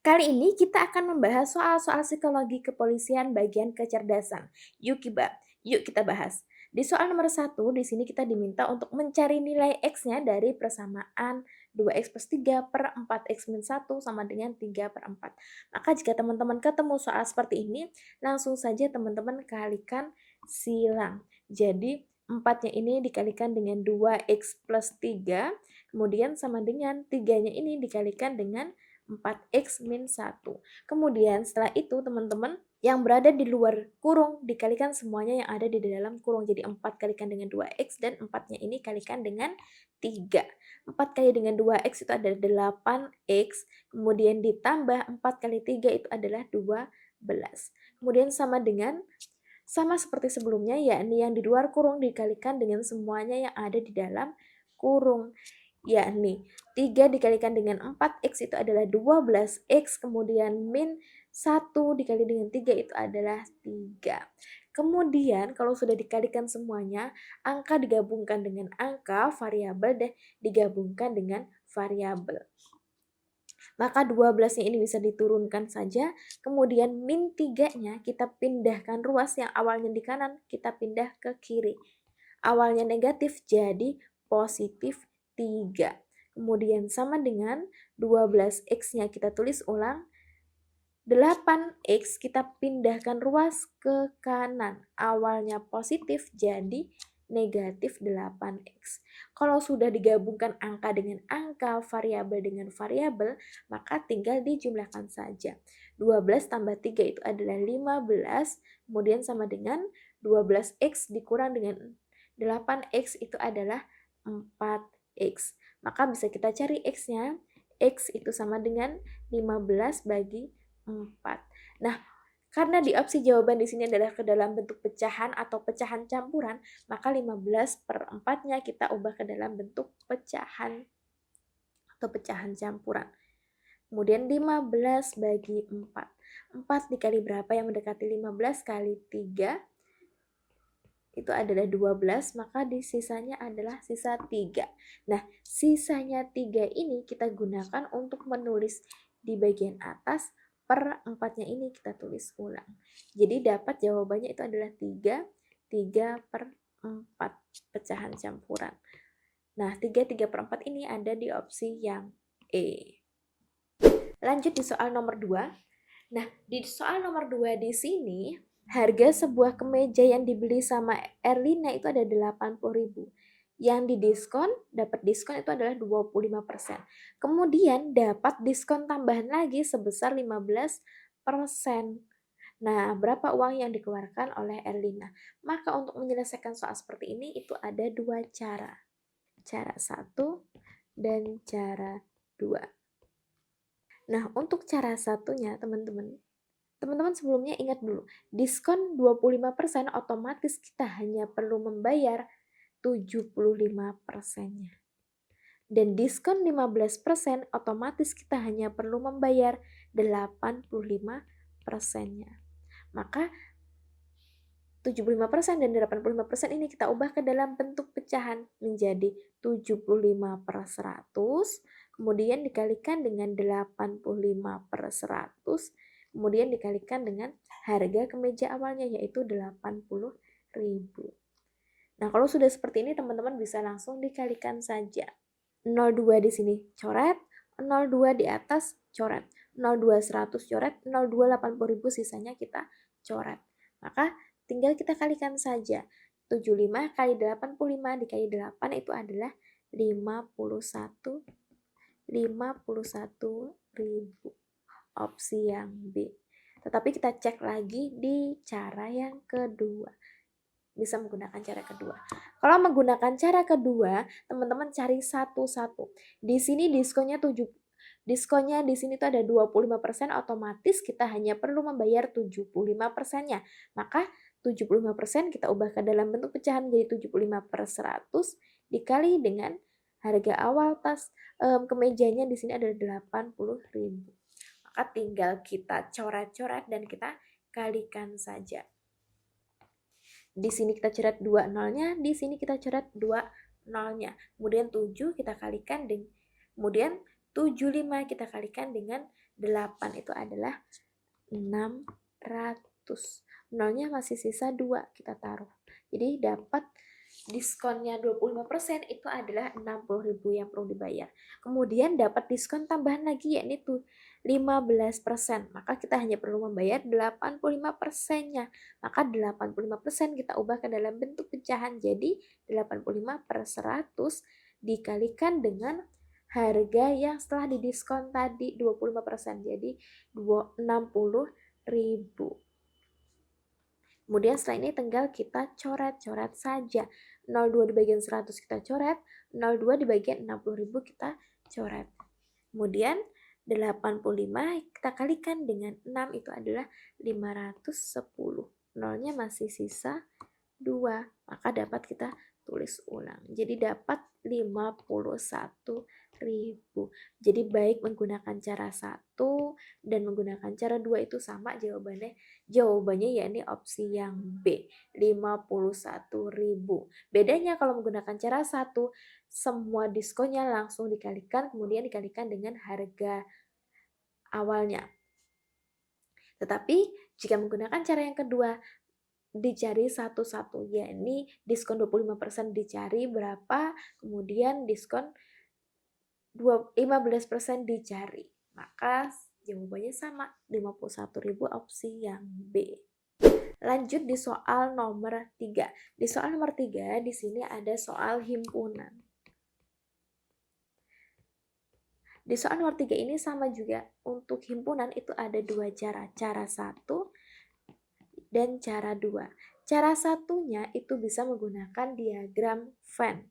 Kali ini kita akan membahas soal-soal psikologi kepolisian bagian kecerdasan. Yuk kita bahas. Di soal nomor 1, di sini kita diminta untuk mencari nilai X-nya dari persamaan 2X plus 3 per 4X min 1 sama dengan 3 per 4. Maka jika teman-teman ketemu soal seperti ini, langsung saja teman-teman kalikan silang. Jadi 4-nya ini dikalikan dengan 2X plus 3, kemudian sama dengan 3-nya ini dikalikan dengan 4X min 1. Kemudian setelah itu teman-teman yang berada di luar kurung dikalikan semuanya yang ada di dalam kurung. Jadi 4 kalikan dengan 2X dan 4-nya ini kalikan dengan 3. 4 kali dengan 2X itu adalah 8X. Kemudian ditambah 4 kali 3 itu adalah 12. Kemudian sama seperti sebelumnya, yakni yang di luar kurung dikalikan dengan semuanya yang ada di dalam kurung, yakni 3 dikalikan dengan 4X itu adalah 12X, kemudian min 1 dikali dengan 3 itu adalah 3. Kemudian kalau sudah dikalikan semuanya, angka digabungkan dengan angka, variabel dan digabungkan dengan variabel. Maka 12-nya ini bisa diturunkan saja, kemudian min 3-nya kita pindahkan ruas yang awalnya di kanan, kita pindah ke kiri. Awalnya negatif jadi positif 3. Kemudian sama dengan 12X-nya kita tulis ulang, 8X kita pindahkan ruas ke kanan. Awalnya positif jadi negatif 8X. Kalau sudah digabungkan angka dengan angka, variabel dengan variabel, maka tinggal dijumlahkan saja. 12 tambah 3 itu adalah 15, kemudian sama dengan 12X dikurang dengan 8X itu adalah 4X. Maka bisa kita cari X-nya. X itu sama dengan 15 bagi 4. Nah, karena di opsi jawaban di sini adalah ke dalam bentuk pecahan atau pecahan campuran, maka 15 per 4-nya kita ubah ke dalam bentuk pecahan atau pecahan campuran. Kemudian 15 bagi 4. 4 dikali berapa yang mendekati 15 kali 3? Itu adalah 12, maka di sisanya adalah sisa 3. Nah, sisanya 3 ini kita gunakan untuk menulis di bagian atas, per 4-nya ini kita tulis ulang. Jadi dapat jawabannya itu adalah 3 per 4 pecahan campuran. Nah, 3 per 4 ini ada di opsi yang E. Lanjut di soal nomor 2. Nah, di soal nomor 2 di sini, harga sebuah kemeja yang dibeli sama Erlina itu ada 80.000. Yang dapat diskon itu adalah 25%. Kemudian dapat diskon tambahan lagi sebesar 15%. Nah, berapa uang yang dikeluarkan oleh Erlina? Maka untuk menyelesaikan soal seperti ini itu ada 2 cara. Cara 1 dan cara 2. Nah, untuk cara satunya teman-teman sebelumnya ingat dulu, diskon 25% otomatis kita hanya perlu membayar 75%-nya. Dan diskon 15% otomatis kita hanya perlu membayar 85%-nya. Maka 75% dan 85% ini kita ubah ke dalam bentuk pecahan menjadi 75 per 100, kemudian dikalikan dengan 85 per 100, kemudian dikalikan dengan harga kemeja awalnya yaitu 80.000. Nah, kalau sudah seperti ini teman-teman bisa langsung dikalikan saja. 02 di sini coret, 02 di atas coret, 02 100 coret, 02 80.000 sisanya kita coret. Maka tinggal kita kalikan saja. 75 kali 85 dikali 8 itu adalah 51.000. Opsi yang B. Tetapi kita cek lagi di cara yang kedua. Bisa menggunakan cara kedua. Kalau menggunakan cara kedua, teman-teman cari satu-satu. Di sini diskonnya di sini tuh ada 25%, otomatis kita hanya perlu membayar 75%-nya. Maka 75% kita ubah ke dalam bentuk pecahan menjadi 75 per 100 dikali dengan harga awal kemejanya di sini adalah 80.000. Maka tinggal kita coret-coret dan kita kalikan saja. Di sini kita coret 2 nolnya, di sini kita coret 2 nolnya. Kemudian 7 kita kalikan dengan, kemudian 75 kita kalikan dengan 8 itu adalah 600. Nolnya masih sisa 2, kita taruh. Jadi dapat diskonnya 25% itu adalah 60.000 yang perlu dibayar. Kemudian dapat diskon tambahan lagi yaitu 15%. Maka kita hanya perlu membayar 85%-nya. Maka 85% kita ubah ke dalam bentuk pecahan. Jadi 85/100 dikalikan dengan harga yang setelah didiskon tadi 25%. Jadi 60.000. Kemudian setelah ini tinggal kita coret-coret saja. 02 dibagian 100 kita coret, 02 dibagian 60.000 kita coret. Kemudian 85 kita kalikan dengan 6 itu adalah 510. Nolnya masih sisa 2, maka dapat kita tulis ulang. Jadi dapat 51.000. Jadi baik menggunakan cara 1 dan menggunakan cara 2 itu sama jawabannya. Jawabannya yakni opsi yang B, 51.000. Bedanya kalau menggunakan cara 1, semua diskonnya langsung dikalikan, kemudian dikalikan dengan harga awalnya. Tetapi jika menggunakan cara yang kedua, dicari satu-satu, yakni diskon 25% dicari berapa, kemudian diskon 15% dicari. Maka jawabannya sama, 51.000 opsi yang B. Lanjut di soal nomor 3. Di soal nomor 3 di sini ada soal himpunan. Di soal nomor 3 ini sama juga, untuk himpunan itu ada 2 cara. Cara 1 dan cara 2. Cara satunya itu bisa menggunakan diagram Venn.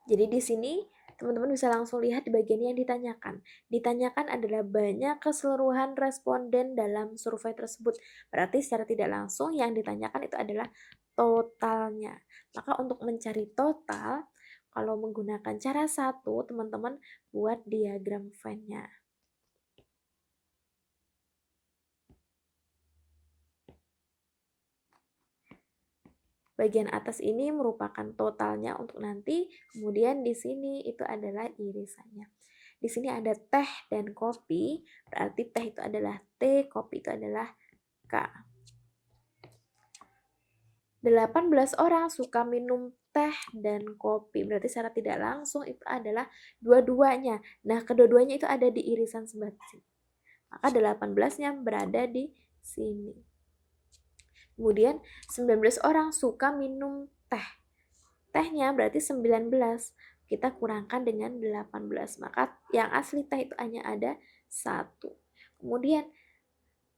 Jadi di sini teman-teman bisa langsung lihat di bagian yang ditanyakan. Ditanyakan adalah banyak keseluruhan responden dalam survei tersebut. Berarti secara tidak langsung yang ditanyakan itu adalah totalnya. Maka untuk mencari total, kalau menggunakan cara 1, teman-teman buat diagram Venn-nya. Bagian atas ini merupakan totalnya untuk nanti, kemudian di sini itu adalah irisannya. Di sini ada teh dan kopi, berarti teh itu adalah T, kopi itu adalah K. 18 orang suka minum teh dan kopi, berarti secara tidak langsung itu adalah dua-duanya. Nah, kedua-duanya itu ada di irisan sebelah sini. Maka 18-nya berada di sini. Kemudian 19 orang suka minum teh. Tehnya berarti 19. Kita kurangkan dengan 18. Maka yang asli teh itu hanya ada 1. Kemudian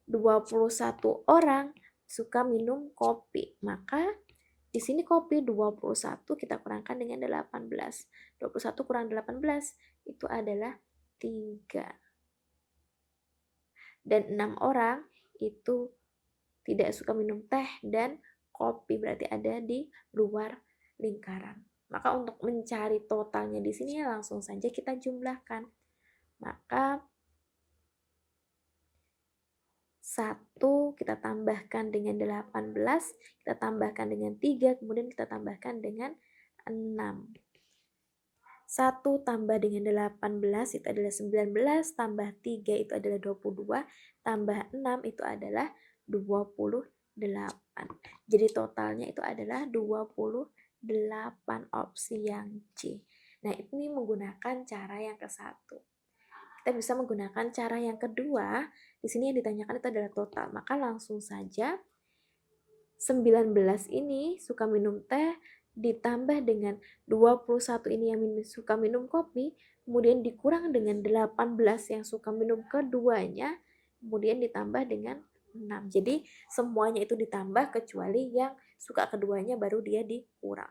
21 orang suka minum kopi. Maka di sini kopi 21 kita kurangkan dengan 18. 21 kurang 18 itu adalah 3. Dan 6 orang itu tidak suka minum teh dan kopi, berarti ada di luar lingkaran. Maka untuk mencari totalnya di sini langsung saja kita jumlahkan. Maka 1 kita tambahkan dengan 18, kita tambahkan dengan 3, kemudian kita tambahkan dengan 6. 1 tambah dengan 18 itu adalah 19, tambah 3 itu adalah 22, tambah 6 itu adalah 28. Jadi totalnya itu adalah 28 opsi yang C. Nah, ini menggunakan cara yang ke-1. Kita bisa menggunakan cara yang kedua. Di sini yang ditanyakan itu adalah total. Maka langsung saja 19 ini suka minum teh ditambah dengan 21 ini yang suka minum kopi, kemudian dikurang dengan 18 yang suka minum keduanya, kemudian ditambah dengan 6. Jadi semuanya itu ditambah kecuali yang suka keduanya baru dia dikurang.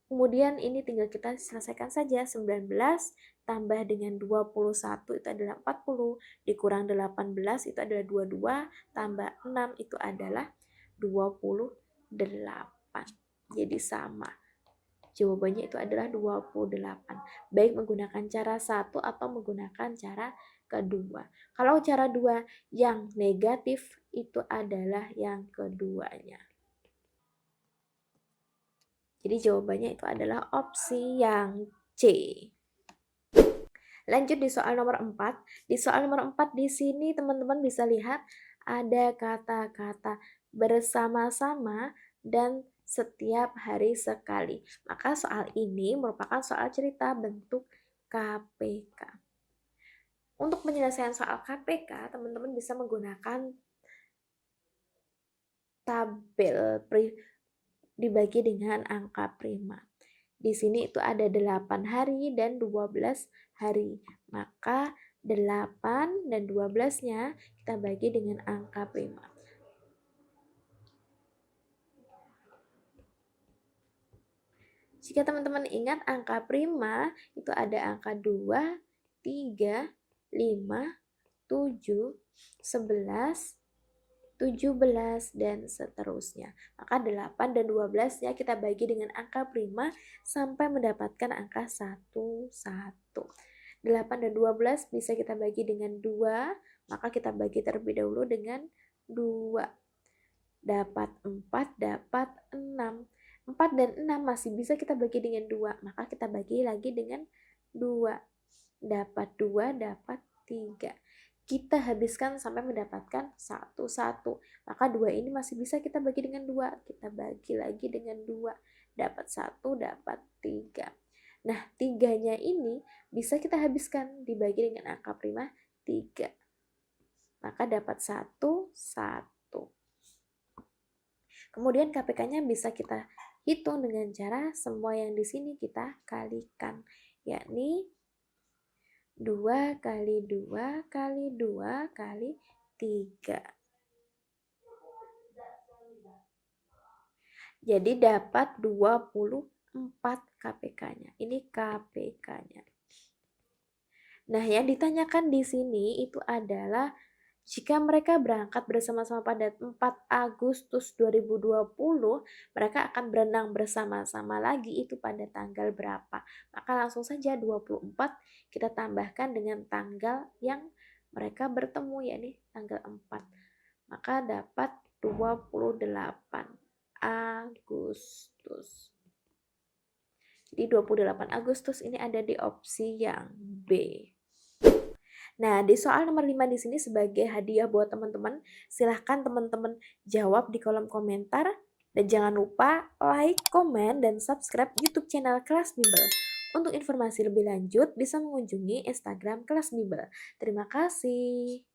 Kemudian ini tinggal kita selesaikan saja. 19 tambah dengan 21 itu adalah 40, dikurang 18 itu adalah 22, tambah 6 itu adalah 28. Jadi sama. Jawabannya itu adalah 28. Baik menggunakan cara 1 atau menggunakan cara kedua. Kalau cara 2 yang negatif itu adalah yang keduanya. Jadi jawabannya itu adalah opsi yang C. Lanjut di soal nomor 4. Di soal nomor 4 di sini teman-teman bisa lihat ada kata-kata bersama-sama dan setiap hari sekali. Maka soal ini merupakan soal cerita bentuk KPK. Untuk penyelesaian soal KPK, teman-teman bisa menggunakan tabel dibagi dengan angka prima. Di sini itu ada 8 hari dan 12 hari. Maka 8 dan 12-nya kita bagi dengan angka prima. Jika teman-teman ingat angka prima itu ada angka 2, 3, 5, 7, 11, 17, dan seterusnya. Maka 8 dan 12-nya kita bagi dengan angka prima sampai mendapatkan angka 1, 1. 8 dan 12 bisa kita bagi dengan 2, maka kita bagi terlebih dahulu dengan 2. Dapat 4, dapat 6. 4 dan 6 masih bisa kita bagi dengan 2, maka kita bagi lagi dengan 2. Dapat 2, dapat 3. Kita habiskan sampai mendapatkan 1, 1. Maka 2 ini masih bisa kita bagi dengan 2. Kita bagi lagi dengan 2. Dapat 1, dapat 3. Nah, 3-nya ini bisa kita habiskan dibagi dengan angka prima 3. Maka dapat 1, 1. Kemudian KPK-nya bisa kita hitung dengan cara semua yang di sini kita kalikan, yakni 2 kali 2 kali 2 kali 3. Jadi dapat 24 KPK-nya. Ini KPK-nya. Nah, yang ditanyakan di sini itu adalah jika mereka berangkat bersama-sama pada 4 Agustus 2020, mereka akan berenang bersama-sama lagi itu pada tanggal berapa? Maka langsung saja 24 kita tambahkan dengan tanggal yang mereka bertemu, yakni tanggal 4. Maka dapat 28 Agustus. Jadi 28 Agustus ini ada di opsi yang B. Nah, di soal nomor 5 di sini sebagai hadiah buat teman-teman, silahkan teman-teman jawab di kolom komentar. Dan jangan lupa like, komen, dan subscribe YouTube channel Kelas Bimbel. Untuk informasi lebih lanjut bisa mengunjungi Instagram Kelas Bimbel. Terima kasih.